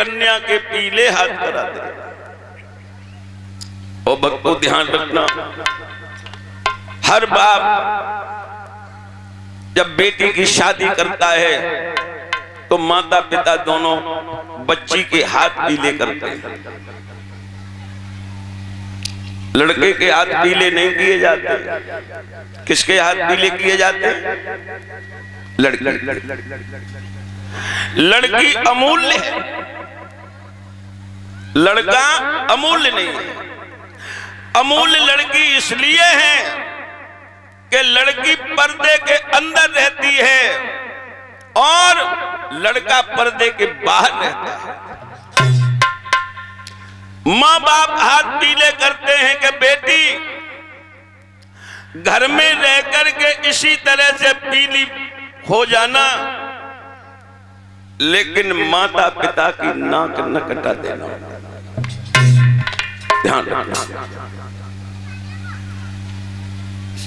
कन्या के पीले हाथ करा दे। और भक्तों ध्यान रखना, हर बाप जब बेटी की शादी करता है तो माता पिता दोनों बच्ची के हाथ पीले करते हैं। लड़के के हाथ पीले नहीं किए जाते। किसके हाथ पीले किए जाते? लड़की। लड़की अमूल्य है, लड़का अमूल्य नहीं है। अमूल्य लड़की इसलिए है कि लड़की पर्दे के अंदर रहती है और लड़का पर्दे के बाहर रहता है। माँ बाप हाथ पीले करते हैं कि बेटी घर में रह करके इसी तरह से पीली हो जाना, लेकिन माता पिता की नाक न कटा देना। ध्यान रखना।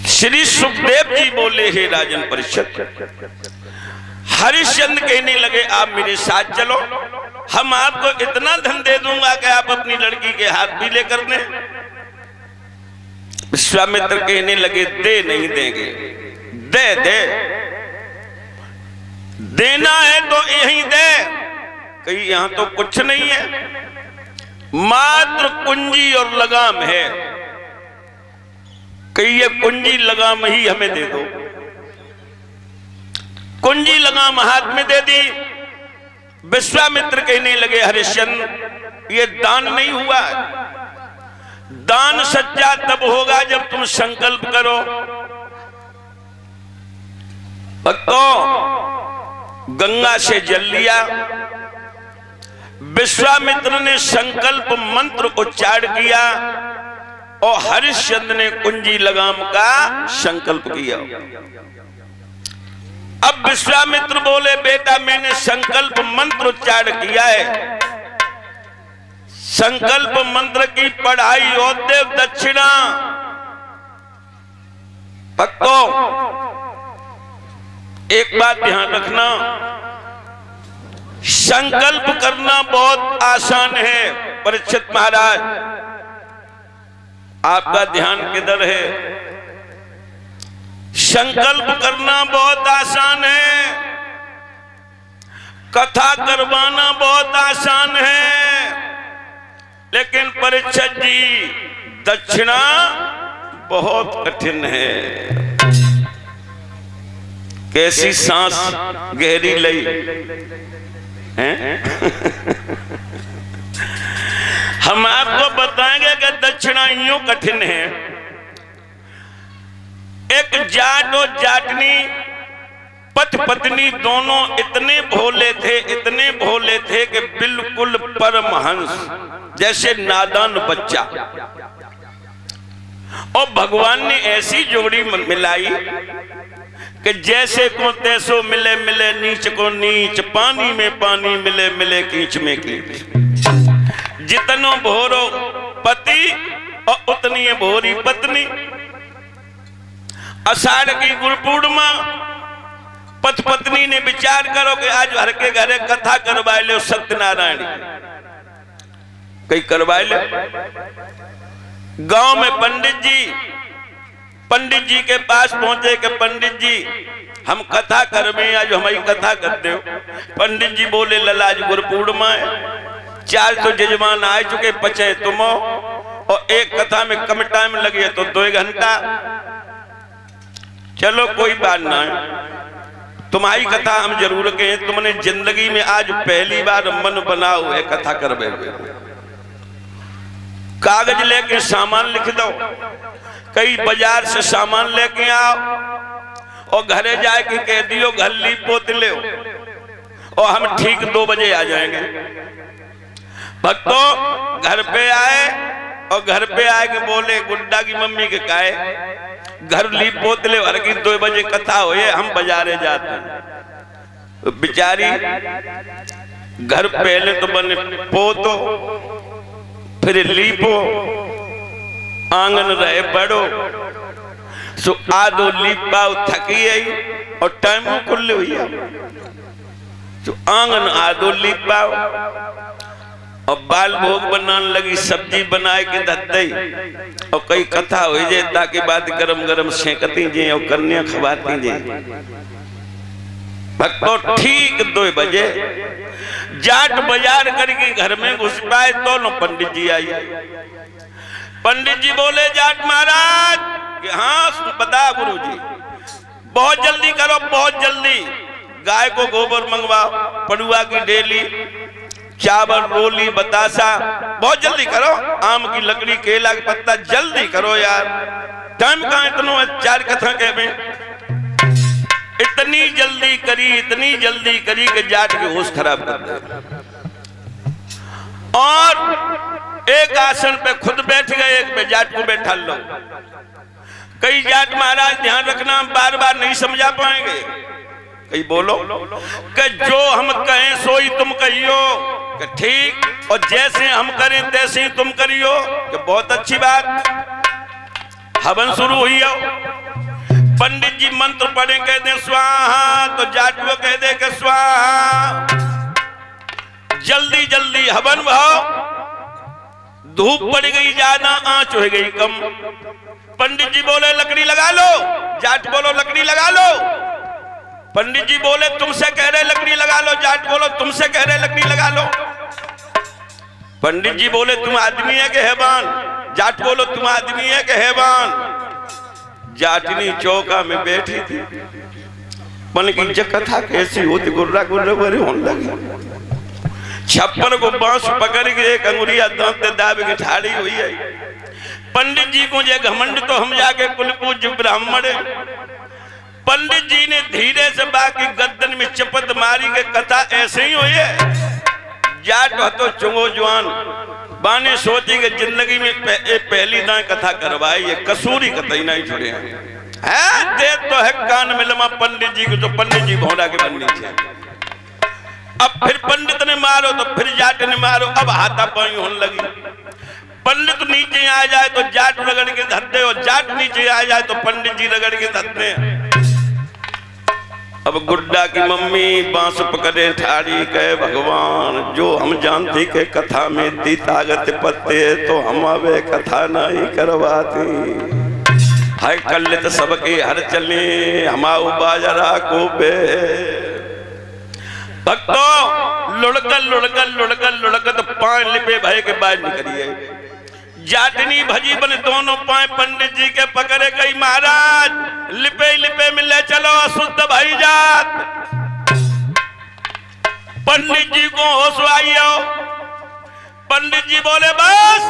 श्री सुखदेव जी बोले, हे राजन परिषद, हरिश्चंद्र कहने लगे आप मेरे साथ चलो, हम आपको इतना धन दे दूंगा कि आप अपनी लड़की के हाथ पीले कर दें। विश्वामित्र कहने लगे दे नहीं देंगे। दे दे, देना है तो यहीं दे। कहीं यहां तो कुछ नहीं है, मात्र कुंजी और लगाम है। कहीं ये कुंजी लगाम ही हमें दे दो। कुंजी लगाम हाथ में दे दी। विश्वामित्र कहने लगे हरिश्चंद्र ये दान नहीं हुआ, दान सच्चा तब होगा जब तुम संकल्प करो। भक्तों, गंगा से जल लिया, विश्वामित्र ने संकल्प मंत्र उच्चार किया और हरिश्चंद्र ने कुंजी लगाम का संकल्प किया। अब विश्वामित्र बोले बेटा मैंने संकल्प मंत्र उच्चार किया है, संकल्प मंत्र की पढ़ाई और देव दक्षिणा। भक्तों एक बात ध्यान रखना, संकल्प करना बहुत आसान है। परीक्षित महाराज आपका ध्यान किधर है? संकल्प करना बहुत आसान है, कथा करवाना बहुत आसान है, लेकिन परीक्षित जी दक्षिणा बहुत कठिन है। कैसी सांस गहरी लई हैं? हम आपको बताएंगे कि दक्षिणा यूं कठिन है। एक जाट और जाटनी पति पत्नी दोनों इतने भोले थे, इतने भोले थे कि बिल्कुल परमहंस जैसे नादान बच्चा। और भगवान ने ऐसी जोड़ी मिलाई कि जैसे को तैसो मिले मिले, नीच को नीच, पानी में पानी मिले मिले, कीच में कीच। जितनो भोरो पति और उतनी भोरी पत्नी। आषाढ़ की गुरु पूर्णिमा, पति पत्नी ने विचार करो कि आज हर के घरे कथा करवा लो सत्यनारायण, कहीं करवा लो। गांव में पंडित जी के पास पहुंचे कि पंडित जी हम कथा करवे, आज हमारी कथा करते हो। पंडित जी बोले लला आज गुरु पूर्णिमा है, 4 तो जजमान आ चुके, 5 तुम हो, और एक कथा में कम टाइम लगे तो 2 घंटा। चलो कोई बात ना है, तुम्हारी कथा हम जरूर कहें। तुमने जिंदगी में आज पहली बार मन बनाओ है कथा करवे। कागज लेके सामान लिख दो, कई बाजार से सामान लेके आओ और घरे जाके कह दियो घर लीप पोत ले, और हम ठीक 2 बजे आ जाएंगे। भक्तों घर पे आए और घर पे आए के बोले गुड्डा की मम्मी के काहे घर लीप पोत ले, हर की 2 बजे कथा हो, हम बाजारे जाते हैं। तो बिचारी घर पहले तो बने पोतो, फिर लीपो, आंगन रहे बड़ो, सो आदो लीपाओ थकी आई और टाइम खुले हुई, तो आंगन आदो लीपाओ। और बाल भोग बनाने लगी, सब्जी बनाए के धत दई और कई कथा हो जाए ताकि बाद गरम गरम सेकती जे और कन्या खवाती जे। भक्तों ठीक 2 बजे जाट बाजार करके घर में घुस पाए तो नो पंडित जी आई। पंडित जी बोले जाट महाराज कि हाँ बता गुरु जी, बहुत जल्दी करो, बहुत जल्दी। गाय को गोबर मंगवाओ, पड़ुआ की डेली, चावल, रोली, बतासा, बहुत जल्दी करो। आम की लकड़ी, केला का पत्ता, जल्दी करो यार, टाइम कहाँ इतना 4 कथा के में। इतनी जल्दी करी कि जाट के होश खराब कर दे। और एक आसन पे खुद बैठ गए, एक पे जाट को बैठा लो। कई जाट महाराज ध्यान रखना, बार बार नहीं समझा पाएंगे। कई बोलो कि जो हम कहें सोई तुम कहियो, कि ठीक, और जैसे हम करें तैसे ही तुम करियो, कि बहुत अच्छी बात। हवन शुरू हुई हो, पंडित जी मंत्र पढ़े, कह दे स्वाहा, तो जाट को कह दे कि स्वाहा। जल्दी जल्दी हवन भाव, धूप पड़ गई ज्यादा, आंच हो गई कम। पंडित जी बोले लकड़ी लगा लो, जाट बोलो लकड़ी लगा लो। पंडित जी बोले तुमसे कह रहे लकड़ी लगा लो, जाट बोलो तुमसे कह रहे लकड़ी लगा लो। पंडित जी बोले तुम आदमी है कि हैवान, जाट बोलो तुम आदमी है कि हैवान। जाटनी चौका में बैठी थी, मन की कथा कैसी होती, गुर्रा गुर्रा भरे होने लगी। 56 को बांस पकड़ के एक अंगुरिया दांत दाब के ठाड़ी हुई है। पंडित जी को जे घमंड तो हम जाके कुल पूज्य ब्राह्मण। पंडित जी ने धीरे से बाकी गर्दन में चपत मारी के कथा ऐसे ही हुई है। जाट तो चुंगो जवान बाने सोची के जिंदगी में पहली दाएं कथा करवाई, ये कसूरी कतई नहीं छुड़े हैं। दे तो है कान मिलमा पंडित जी को, तो पंडित जी भोड़ा के बननी चाहिए। अब फिर पंडित ने मारो तो फिर जाट ने मारो, अब हाथापाई होने लगी। पंडित नीचे आ जाए तो जाट रगड़ के धरते, और जाट नीचे आ जाए तो पंडित जी रगड़ के धरते। अब गुड्डा की मम्मी बांस पकड़े ठाड़ी, कहे भगवान जो हम जानती के कथा में दी ताकत पत्ते, तो हम अबे कथा नहीं करवाती। हाय कल्लित सबके हर चले, हमाऊ बाजरा को बे। भक्तों लुढ़कल तो 5 लिपे भय के बाहर निकलिए। जाटनी भजी बने दोनों पाए पंडित जी के पकड़े गई। महाराज लिपे में ले चलो, अशुद्ध भाई जात। पंडित जी को होश आइयो। पंडित जी बोले बस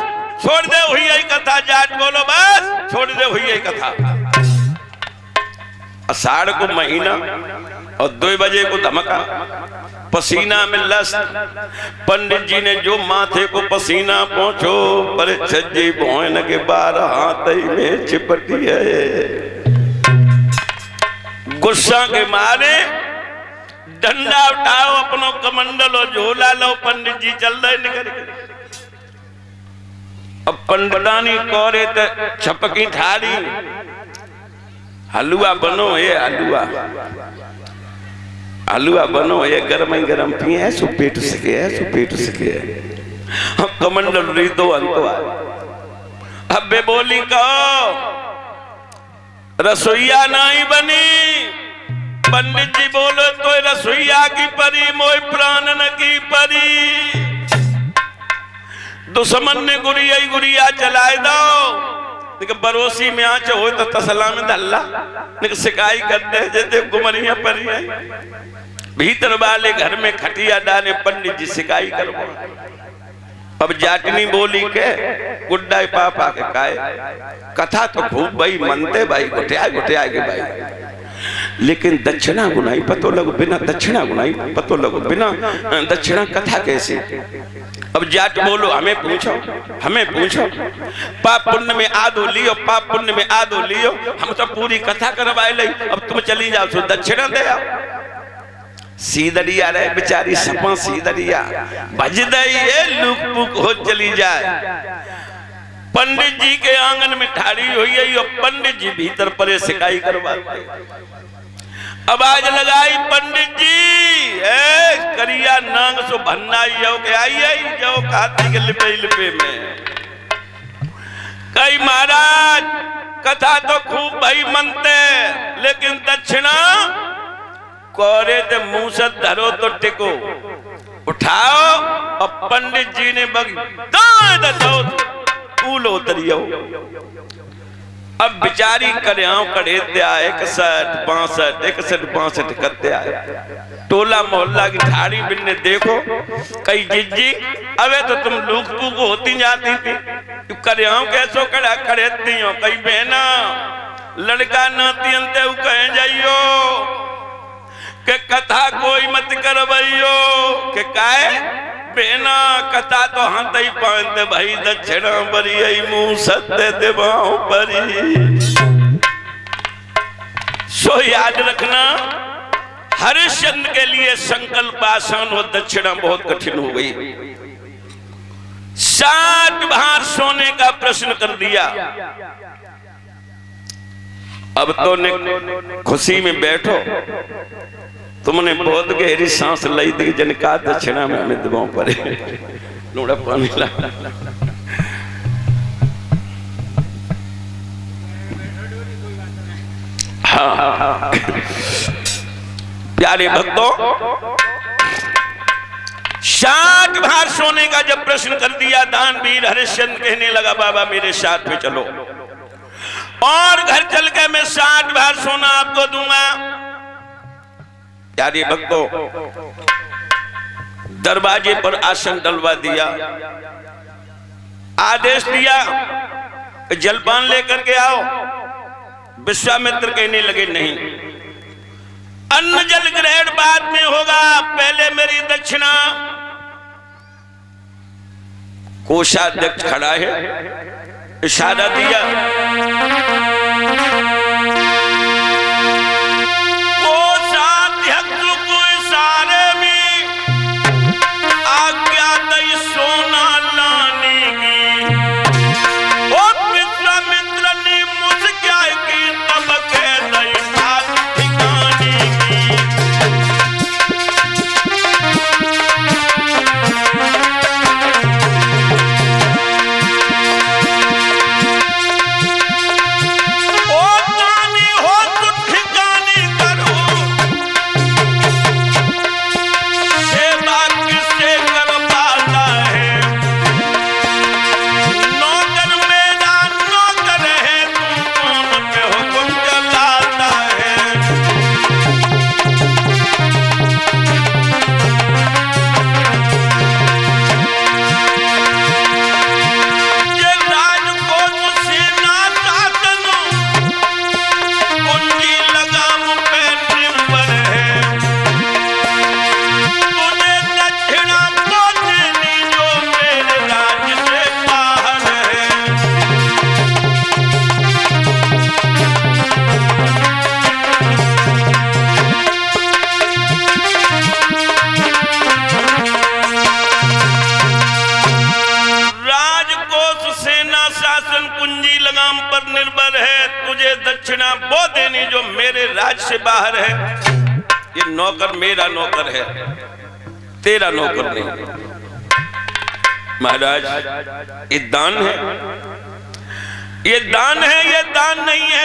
छोड़ दे हुई यही कथा। जाट बोलो बस छोड़ दे हुई यही कथा। आषाढ़ को महीना और 2 बजे को धमका, पसीना में लस्त। पंडित जी ने जो माथे को पसीना पहुंचो, पर छज्जी भोन के 12 हाथ में चिपटी है। गुस्सा के मारे डंडा उठाओ, अपनो कमंडल और झोला लो, पंडित जी चल रहे निकल। अब पंडितानी कोरे ते छपकी ठाड़ी, हलवा बनो ये हलवा बनो ये गरम ही गरम पिए, ऐसो पेट सके। हम कमंडल रीतो अंतवा। अब बे बोली कहो रसोईया नहीं बनी। पंडित जी बोलो तो रसोईया की परी, मोय प्राण न की परी। दुश्मन ने गुड़िया चलाए दो, बरोसी में आंच हो तो तसला में धल्ला सिकाई करते हैं जैसे गुमरिया पर भीतर वाले घर में खटिया डाले। पंडित जी सिकाई करो। अब जाटनी बोली के गुड्डा पापा के काए कथा तो खूब भाई मनते भाई गुटिया के भाई, लेकिन दक्षिणा गुनाई पतो लगो, बिना दक्षिणा गुनाई पतो लगो, बिना दक्षिणा कथा कैसे। अब जाट बोलो हमें पूछो पाप पुण्य में आधो लियो, हम तो पूरी कथा करवाए ली। अब तुम चली जाओ तो दक्षिणा दे आओ। सीदरिया रहे बेचारी सपा सीदरिया भज दे लुक पुक हो चली जाए। पंडित जी के आंगन में ठाड़ी हुई है और पंडित जी भीतर परे सिकाई करवाते। आवाज लगाई पंडित जी, करिया नांग सो भन्ना यो के आई जो खाती के लिपे लिपे में। कई महाराज कथा तो खूब भाई मनते, लेकिन दक्षिणा कोरे ते मुंह से धरो तो टिको, उठाओ। और पंडित जी ने बगी दो फूल उतरियो। अब बिचारी करियाओ कड़े आए 61 करते आए। टोला मोहल्ला की ठाड़ी बिन्ने देखो, कई जिज्जी अबे तो तुम लूक तूक होती जाती थी, करियाओ कैसो कड़ा खड़ेती हो। कई बहना लड़का नाती अंते कहे जाइयो के कथा कोई मत करवैयो के काहे बेना कथा तो हाथ ही पांते भाई दक्षिणा बरी आई मुंह सत्य देवाओं बरी। सो याद रखना हरिश्चंद्र के लिए संकल्प आसान हो, दक्षिणा बहुत कठिन हो गई। 60 भार सोने का प्रश्न कर दिया। अब तो ने खुशी में बैठो, तुमने बहुत गहरी सांस ली थी, जनका दक्षिणा में हमें दबाव पड़े नोड़ा पानी ला। हाँ प्यारे भक्तों, 60 भार सोने का जब प्रश्न कर दिया, दानवीर हरिश्चंद्र कहने लगा बाबा मेरे साथ में चलो और घर चल के मैं 60 भार सोना आपको दूंगा। प्यारे भक्तों, दरवाजे पर आसन डलवा दिया, आदेश दिया जलपान लेकर के आओ। विश्वामित्र कहने लगे नहीं, अन्न जल ग्रहण बाद में होगा, पहले मेरी दक्षिणा। कोषाध्यक्ष खड़ा है, इशारा दिया निर्भर है, तुझे दक्षिणा वो देनी जो मेरे राज से बाहर है। ये नौकर मेरा नौकर है, तेरा नौकर नहीं। महाराज ये दान है, ये दान है, ये दान नहीं है,